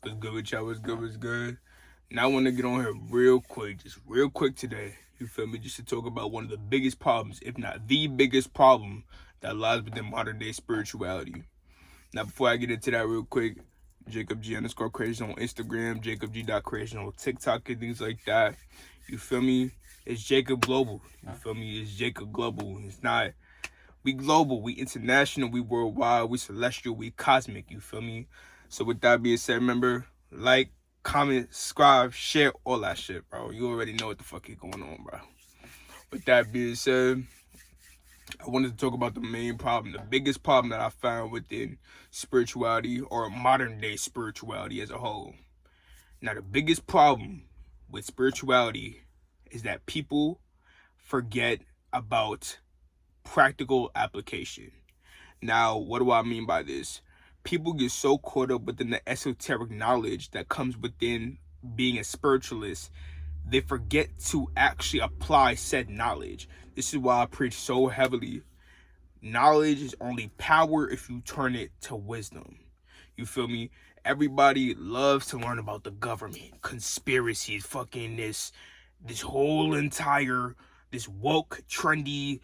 What's good with y'all? What's good? What's good? Now I want to get on here real quick, just real quick today. You feel me? Just to talk about one of the biggest problems, if not the biggest problem, that lies within modern day spirituality. Now, before I get into that real quick, JacobG_creation on Instagram, JacobG.creation on TikTok and things like that. You feel me? It's Jacob Global. You feel me? It's Jacob Global. It's not. We global, we international, we worldwide, we celestial, we cosmic. You feel me? So with that being said, remember, like, comment, subscribe, share, all that shit, bro. You already know what the fuck is going on, bro. With that being said, I wanted to talk about the main problem, the biggest problem that I found within spirituality or modern day spirituality as a whole. Now, the biggest problem with spirituality is that people forget about practical application. Now, what do I mean by this? People get so caught up within the esoteric knowledge that comes within being a spiritualist, they forget to actually apply said knowledge. This is why I preach so heavily. Knowledge is only power if you turn it to wisdom. You feel me? Everybody loves to learn about the government, conspiracies, fucking this whole entire, this woke, trendy,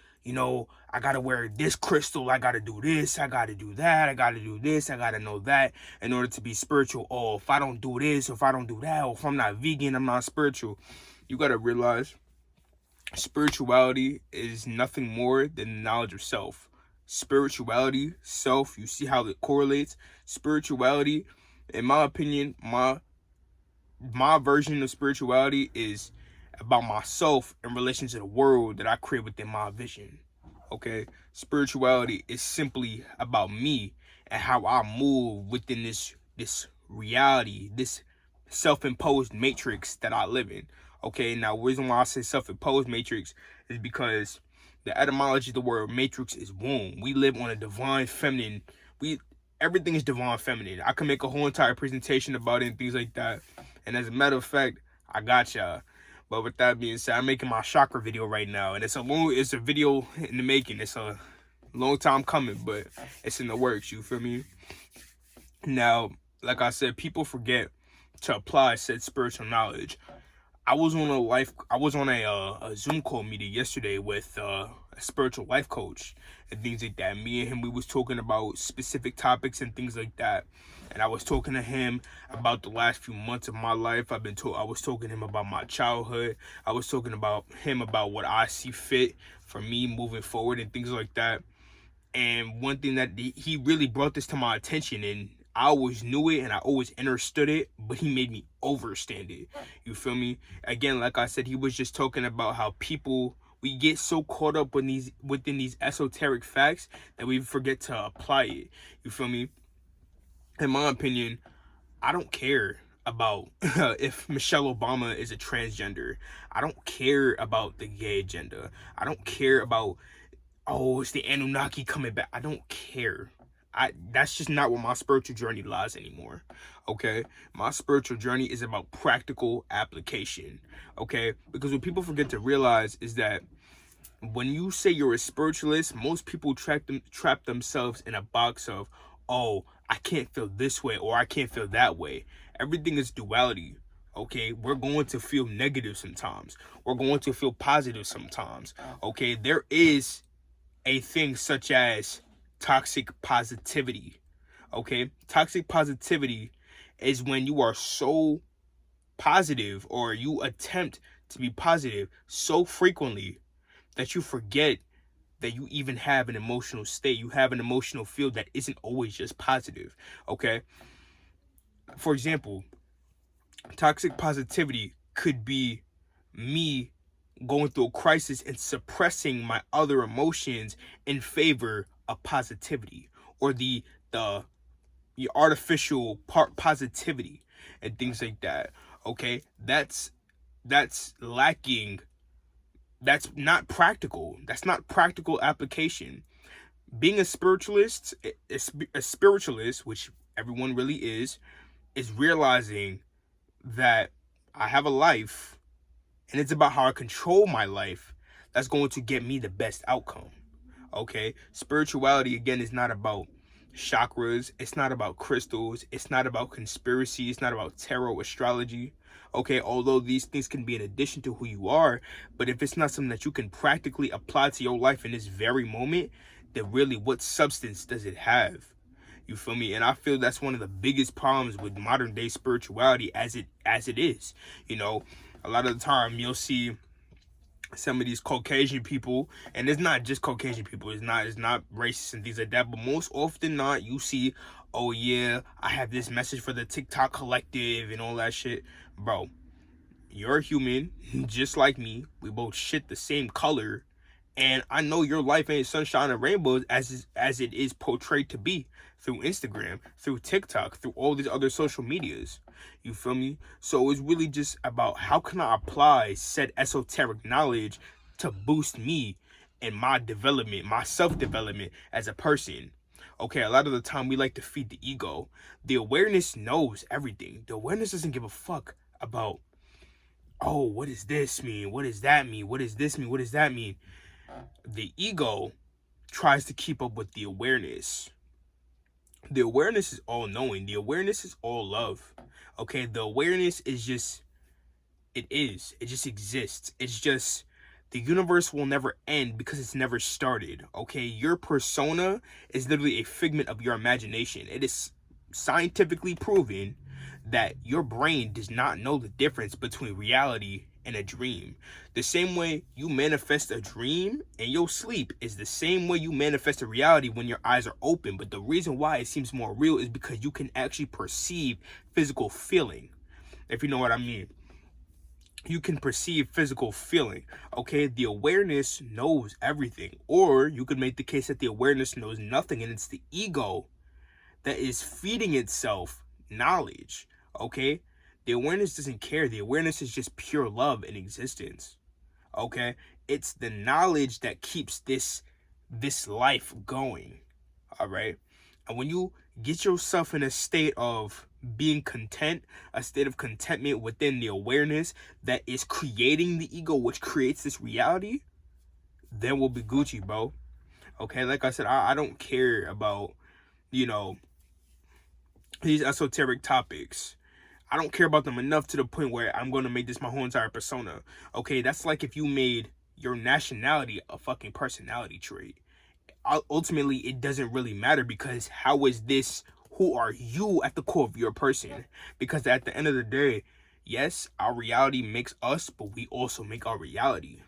I gotta wear this crystal, I gotta do this, I gotta do that, I gotta do this, I gotta know that in order to be spiritual. Oh, if I don't do this, or if I don't do that, or if I'm not vegan, I'm not spiritual. You gotta realize spirituality is nothing more than the knowledge of self. Spirituality, self, you see how it correlates. Spirituality, in my opinion, my version of spirituality is about myself in relation to the world that I create within my vision. Okay, spirituality is simply about me and how I move within this reality, this self-imposed matrix that I live in. Okay, now the reason why I say self-imposed matrix is because the etymology of the word matrix is womb. We live on a divine feminine. Everything is divine feminine. I can make a whole entire presentation about it and things like that. And as a matter of fact, I got y'all. But with that being said, I'm making my chakra video right now, and it's a video in the making. It's a long time coming, but it's in the works. You feel me? Now, like I said, people forget to apply said spiritual knowledge. I was on a Zoom call meeting yesterday with a spiritual life coach and things like that. Me and him, we was talking about specific topics and things like that. And I was talking to him about the last few months of my life. I was talking to him about my childhood. I was talking about him about what I see fit for me moving forward and things like that. And one thing that he really brought this to my attention, and I always knew it and I always understood it, but he made me understand it. You feel me? Again, like I said, he was just talking about how we get so caught up within these esoteric facts that we forget to apply it. You feel me? In my opinion, I don't care about if Michelle Obama is a transgender. I don't care about the gay agenda. I don't care about, oh, it's the Anunnaki coming back. I don't care. That's just not where my spiritual journey lies anymore. Okay, my spiritual journey is about practical application. Okay, because what people forget to realize is that when you say you're a spiritualist, most people trap themselves in a box of, oh, I can't feel this way or I can't feel that way. Everything is duality. Okay, we're going to feel negative sometimes. We're going to feel positive sometimes. Okay, there is a thing such as toxic positivity. Okay, toxic positivity is when you are so positive, or you attempt to be positive so frequently that you forget that you even have an emotional state. You have an emotional field that isn't always just positive. Okay, for example, toxic positivity could be me going through a crisis and suppressing my other emotions in favor of positivity, or the artificial positivity and things like that. Okay, that's lacking. That's not practical. That's not practical application. Being a spiritualist, which everyone really is realizing that I have a life, and it's about how I control my life that's going to get me the best outcome. Okay, spirituality again is not about chakras. It's not about crystals. It's not about conspiracy. It's not about tarot, astrology. Okay, although these things can be an addition to who you are, but if it's not something that you can practically apply to your life in this very moment, then really what substance does it have? You feel me? And I feel that's one of the biggest problems with modern day spirituality as it is. You know, a lot of the time you'll see some of these Caucasian people, and it's not just Caucasian people, it's not racist and things like that, but most often not, you see, oh yeah, I have this message for the TikTok collective and all that shit. Bro, you're a human, just like me. We both shit the same color, and I know your life ain't sunshine and rainbows as it is portrayed to be through Instagram, through TikTok, through all these other social medias. You feel me? So it's really just about how can I apply said esoteric knowledge to boost me and my development, my self-development as a person. Okay, a lot of the time we like to feed the ego. The awareness knows everything. The awareness doesn't give a fuck about, oh, what does this mean? What does that mean? What does this mean? What does that mean? The ego tries to keep up with the awareness. The awareness is all knowing. The awareness is all love. Okay, the awareness is just, it just exists. It's just, the universe will never end because it's never started. Okay, your persona is literally a figment of your imagination. It is scientifically proven that your brain does not know the difference between reality and a dream. The same way you manifest a dream in your sleep is the same way you manifest a reality when your eyes are open. But the reason why it seems more real is because you can actually perceive physical feeling, if you know what I mean. You can perceive physical feeling. Okay, the awareness knows everything. Or you could make the case that the awareness knows nothing, and it's the ego that is feeding itself knowledge. Okay, the awareness doesn't care. The awareness is just pure love in existence. Okay, it's the knowledge that keeps this life going. All right, and when you get yourself in a state of being content, a state of contentment within the awareness that is creating the ego, which creates this reality, then we'll be Gucci, bro. Okay, like I said, I don't care about, you know, these esoteric topics. I don't care about them enough to the point where I'm going to make this my whole entire persona. Okay, that's like if you made your nationality a fucking personality trait. Ultimately, it doesn't really matter, because how is this, who are you at the core of your person? Because at the end of the day, yes, our reality makes us, but we also make our reality.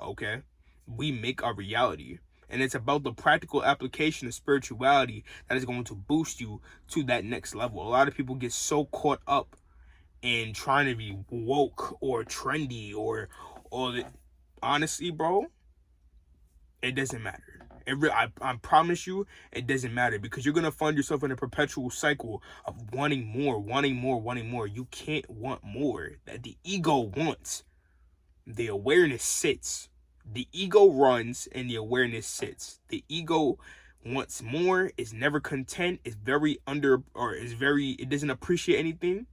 Okay, we make our reality. And it's about the practical application of spirituality that is going to boost you to that next level. A lot of people get so caught up in trying to be woke or trendy or honestly, bro, it doesn't matter. I promise you, it doesn't matter, because you're going to find yourself in a perpetual cycle of wanting more, wanting more, wanting more. You can't want more. That the ego wants. The awareness sits. The ego runs and the awareness sits. The ego wants more, is never content, is very it doesn't appreciate anything.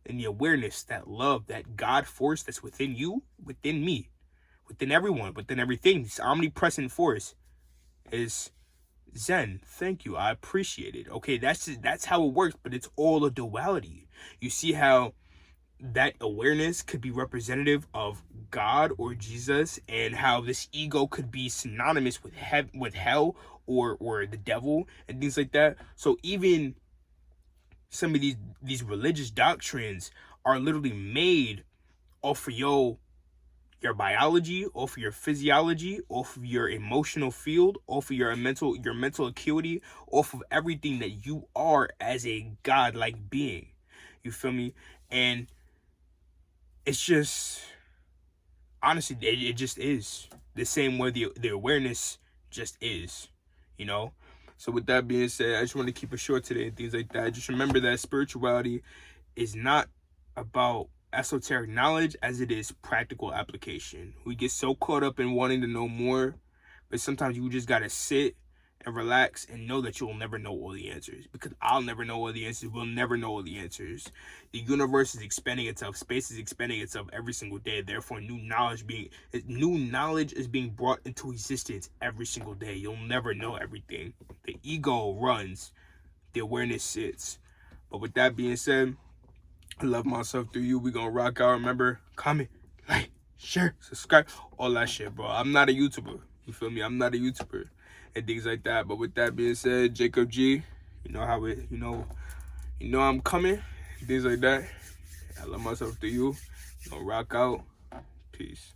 And the awareness, that love, that God force that's within you, within me, within everyone, within everything, this omnipresent force is Zen. Thank you. I appreciate it. Okay, that's how it works, but it's all a duality. You see how that awareness could be representative of God or Jesus, and how this ego could be synonymous with hell or the devil and things like that. So even some of these religious doctrines are literally made off of your biology, off of your physiology, off of your emotional field, off of your mental acuity, off of everything that you are as a godlike being. You feel me? And it's just, honestly, it just is the same way the awareness just is, you know. So with that being said, I just want to keep it short today and things like that. Just remember that spirituality is not about esoteric knowledge as it is practical application. We get so caught up in wanting to know more, but sometimes you just gotta sit and relax and know that you'll never know all the answers, because I'll never know all the answers. We'll never know all the answers. The universe is expanding itself. Space is expanding itself every single day. Therefore, new knowledge is being brought into existence every single day. You'll never know everything. The ego runs, the awareness sits. But with that being said, I love myself through you. We gonna rock out. Remember, comment, like, share, subscribe, all that shit, bro. I'm not a YouTuber. You feel me? I'm not a YouTuber and things like that. But with that being said, Jacob G, you know how it, you know I'm coming, things like that. I love myself through you. Gonna rock out. Peace.